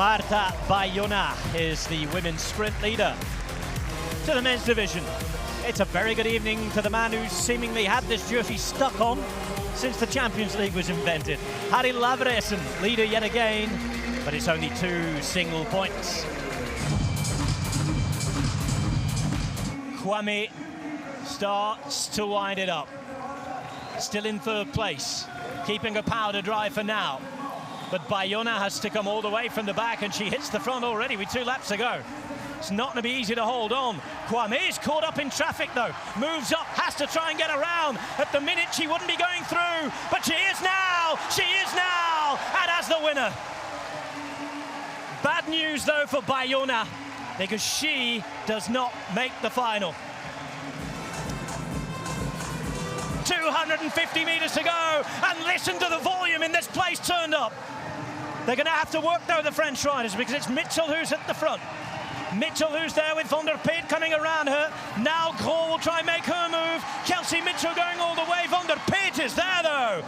Marta Bayona is the women's sprint leader. To the men's division, it's a very good evening to the man who's seemingly had this jersey stuck on since the Champions League was invented. Harrie Lavreysen, leader yet again, but it's only 2 single points. Kwame starts to wind it up. Still in 3rd place, keeping her powder dry for now. But Bayona has to come all the way from the back, and she hits the front already with 2 laps to go. It's not going to be easy to hold on. Kwame is caught up in traffic though. Moves up, has to try and get around. At the minute she wouldn't be going through, but she is now! She is now! And as the winner. Bad news though for Bayona, because she does not make the final. 250 meters to go, and listen to the volume in this place turned up. They're going to have to work though, the French riders, because it's Mitchell who's at the front. Mitchell who's there with Van der Peet coming around her. Now Gros will try and make her move. Kelsey Mitchell going all the way. Van der Peet is there though.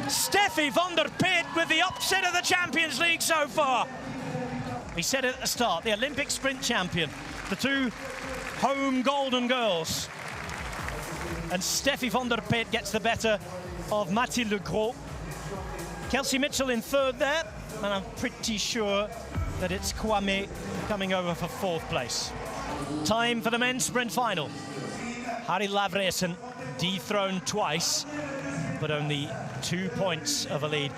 Steffi Van der Peet with the upset of the Champions League so far. We said it at the start, the Olympic sprint champion. The 2 home golden girls. And Steffi Van der Peet gets the better of Mathilde Gros. Kelsey Mitchell in 3rd there, and I'm pretty sure that it's Kwame coming over for 4th place. Time for the men's sprint final. Harrie Lavreysen dethroned twice, but only 2 points of a lead.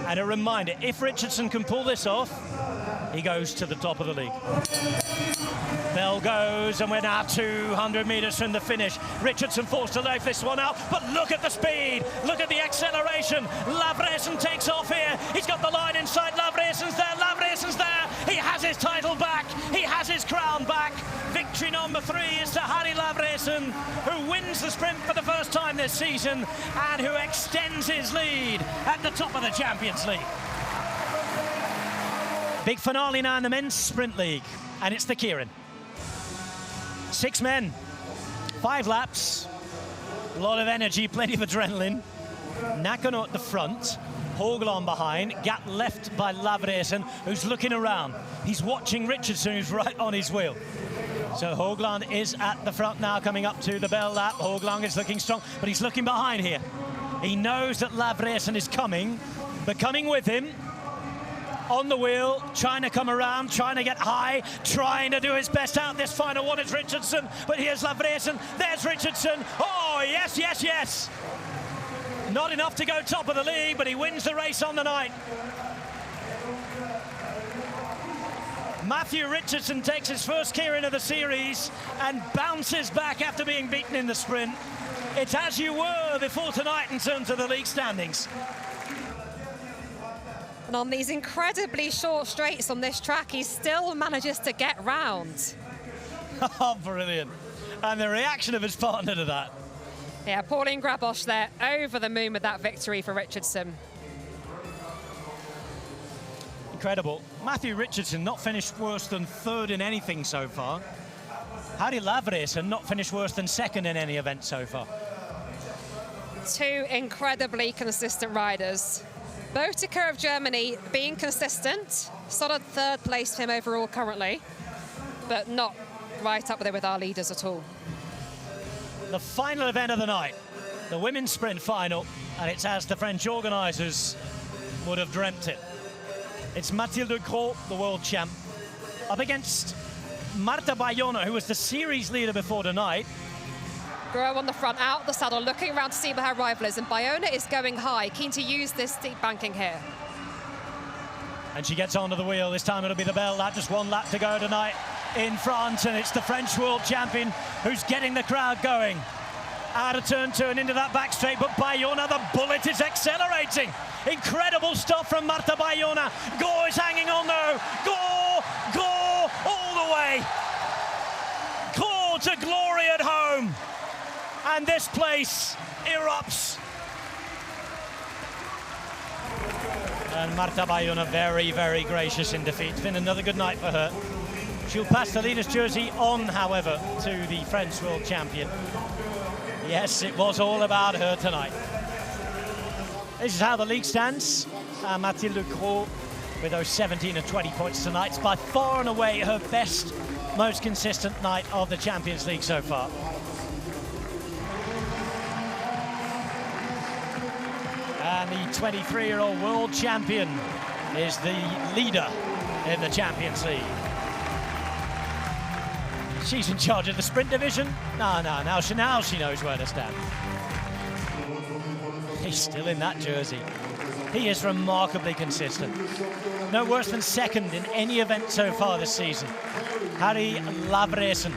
And a reminder, if Richardson can pull this off, he goes to the top of the league. Bell goes, and we're now 200 meters from the finish. Richardson forced to leave this one out, but look at the speed, look at the acceleration. Lavreysen takes off here. He's got the line inside. Lavreysen's there, Lavreysen's there. He has his title back, he has his crown back. Victory number 3 is to Harrie Lavreysen, who wins the sprint for the first time this season and who extends his lead at the top of the Champions League. Big finale now in the men's sprint league, and it's the Keirin. 6 men, 5 laps, a lot of energy, plenty of adrenaline. Nakano at the front, Haugland behind, gap left by Lavreysen, who's looking around. He's watching Richardson, who's right on his wheel. So Haugland is at the front now, coming up to the bell lap. Haugland is looking strong, but he's looking behind here. He knows that Lavreysen is coming, but coming with him, on the wheel, trying to come around, trying to get high, trying to do his best out this final one is Richardson, but here's Lavreysen, there's Richardson, oh yes, yes, yes! Not enough to go top of the league, but he wins the race on the night. Matthew Richardson takes his first Keirin of the series and bounces back after being beaten in the sprint. It's as you were before tonight in terms of the league standings. And on these incredibly short straights on this track, he still manages to get round. Oh, brilliant. And the reaction of his partner to that. Yeah, Pauline Grabosch there, over the moon with that victory for Richardson. Incredible. Matthew Richardson not finished worse than 3rd in anything so far. Harrie Lavreysen not finished worse than 2nd in any event so far. 2 incredibly consistent riders. Botica of Germany being consistent, solid 3rd place for him overall currently, but not right up there with our leaders at all. The final event of the night, the women's sprint final, and it's as the French organisers would have dreamt it. It's Mathilde Gros, the world champ, up against Marta Bayona, who was the series leader before tonight. Gros on the front, out the saddle, looking around to see where her rival is, and Bayona is going high, keen to use this steep banking here. And she gets onto the wheel. This time it'll be the bell lap, just 1 lap to go tonight in France, and it's the French world champion who's getting the crowd going. Out of turn 2 and into that back straight, but Bayona, the bullet, is accelerating. Incredible stuff from Marta Bayona. Gros is hanging on though. Gros, all the way. Gros to glory at home. And this place erupts. And Marta Bayona very, very gracious in defeat. It's been another good night for her. She'll pass the leader's jersey on, however, to the French world champion. Yes, it was all about her tonight. This is how the league stands. Mathilde Gros with those 17 and 20 points tonight. It's by far and away her best, most consistent night of the Champions League so far. And the 23-year-old world champion is the leader in the Champions League. She's in charge of the sprint division. Now she knows where to stand. He's still in that jersey. He is remarkably consistent. No worse than second in any event so far this season. Harrie Lavreysen.